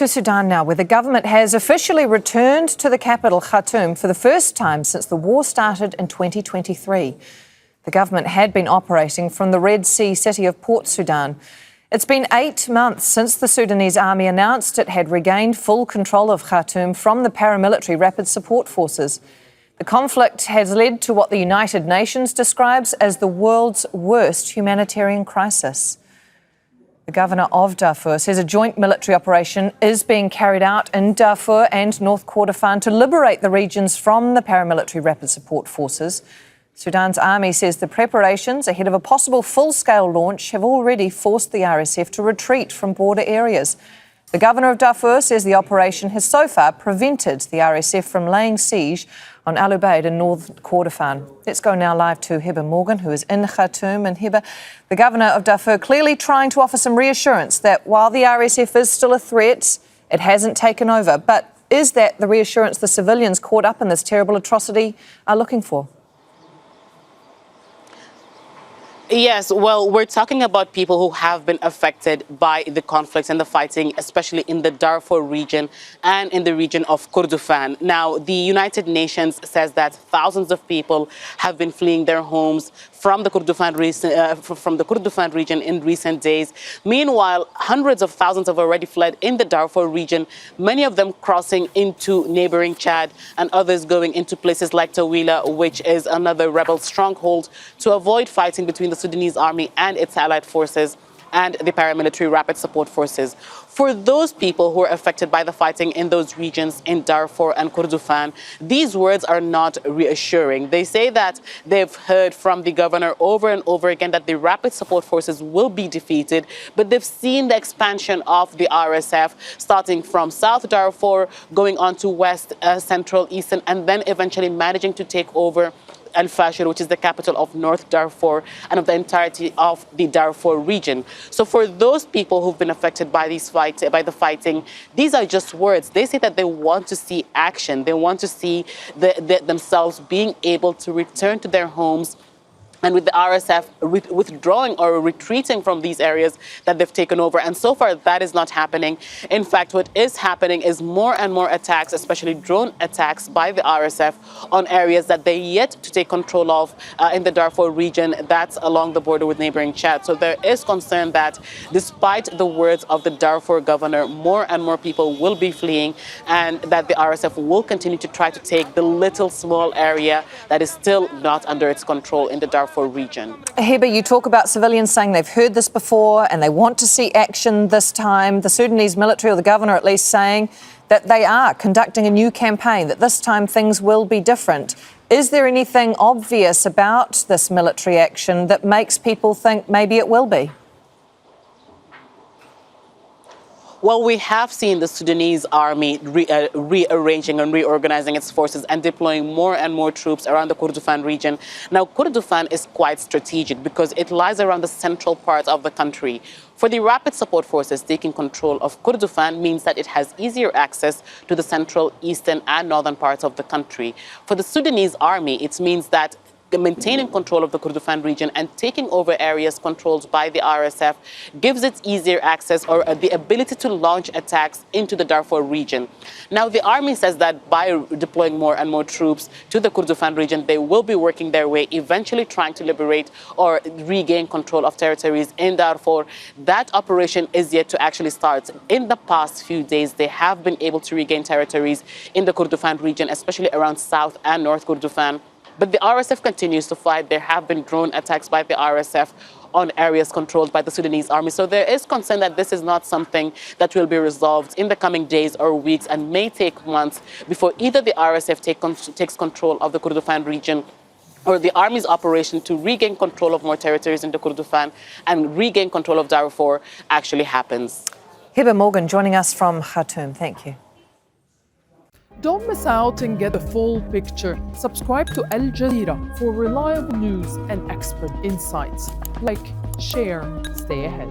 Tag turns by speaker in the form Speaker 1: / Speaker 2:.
Speaker 1: To Sudan now, where the government has officially returned to the capital, Khartoum, for the first time since the war started in 2023. The government had been operating from the Red Sea city of Port Sudan. It's been 8 months since the Sudanese army announced it had regained full control of Khartoum from the paramilitary rapid support forces. The conflict has led to what the United Nations describes as the world's worst humanitarian crisis. The governor of Darfur says a joint military operation is being carried out in Darfur and North Kordofan to liberate the regions from the paramilitary rapid support forces. Sudan's army says the preparations ahead of a possible full-scale launch have already forced the RSF to retreat from border areas. The governor of Darfur says the operation has so far prevented the RSF from laying siege on el-Obeid in North Kordofan. Let's go now live to Hiba Morgan, who is in Khartoum. And Hiba, the governor of Darfur clearly trying to offer some reassurance that while the RSF is still a threat, it hasn't taken over. But is that the reassurance the civilians caught up in this terrible atrocity are looking for?
Speaker 2: Yes, well, we're talking about people who have been affected by the conflicts and the fighting, especially in the Darfur region and in the region of Kordofan. Now, the United Nations says that thousands of people have been fleeing their homes from the Kordofan region in recent days. Meanwhile, hundreds of thousands have already fled in the Darfur region, many of them crossing into neighboring Chad and others going into places like Tawila, which is another rebel stronghold, to avoid fighting between the Sudanese army and its allied forces and the paramilitary rapid support forces. For those people who are affected by the fighting in those regions in Darfur and Kordofan, these words are not reassuring. They say that they've heard from the governor over and over again that the rapid support forces will be defeated, but they've seen the expansion of the RSF starting from South Darfur, going on to West, Central, Eastern, and then eventually managing to take over Fasher, which is the capital of North Darfur and of the entirety of the Darfur region. So for those people who've been affected by the fighting, these are just words. They say that they want to see action. They want to see themselves being able to return to their homes, and with the RSF withdrawing or retreating from these areas that they've taken over. And so far, that is not happening. In fact, what is happening is more and more attacks, especially drone attacks by the RSF on areas that they're yet to take control of in the Darfur region. That's along the border with neighboring Chad. So there is concern that despite the words of the Darfur governor, more and more people will be fleeing, and that the RSF will continue to try to take the little small area that is still not under its control in the Darfur region.
Speaker 1: Hiba, you talk about civilians saying they've heard this before and they want to see action this time. The Sudanese military, or the governor at least, saying that they are conducting a new campaign, that this time things will be different. Is there anything obvious about this military action that makes people think maybe it will be?
Speaker 2: Well, we have seen the Sudanese army rearranging and reorganizing its forces and deploying more and more troops around the Kordofan region. Now, Kordofan is quite strategic because it lies around the central part of the country. For the rapid support forces, taking control of Kordofan means that it has easier access to the central, eastern, and northern parts of the country. For the Sudanese army, it means that maintaining control of the Kordofan region and taking over areas controlled by the RSF gives it easier access or the ability to launch attacks into the Darfur region. Now, the army says that by deploying more and more troops to the Kordofan region, they will be working their way, eventually trying to liberate or regain control of territories in Darfur. That operation is yet to actually start. In the past few days, they have been able to regain territories in the Kordofan region, especially around South and North Kordofan. But the RSF continues to fight. There have been drone attacks by the RSF on areas controlled by the Sudanese army. So there is concern that this is not something that will be resolved in the coming days or weeks, and may take months before either the RSF takes control of the Kordofan region or the army's operation to regain control of more territories in the Kordofan and regain control of Darfur actually happens.
Speaker 1: Hiba Morgan joining us from Khartoum. Thank you.
Speaker 3: Don't miss out and get the full picture. Subscribe to Al Jazeera for reliable news and expert insights. Like, share, stay ahead.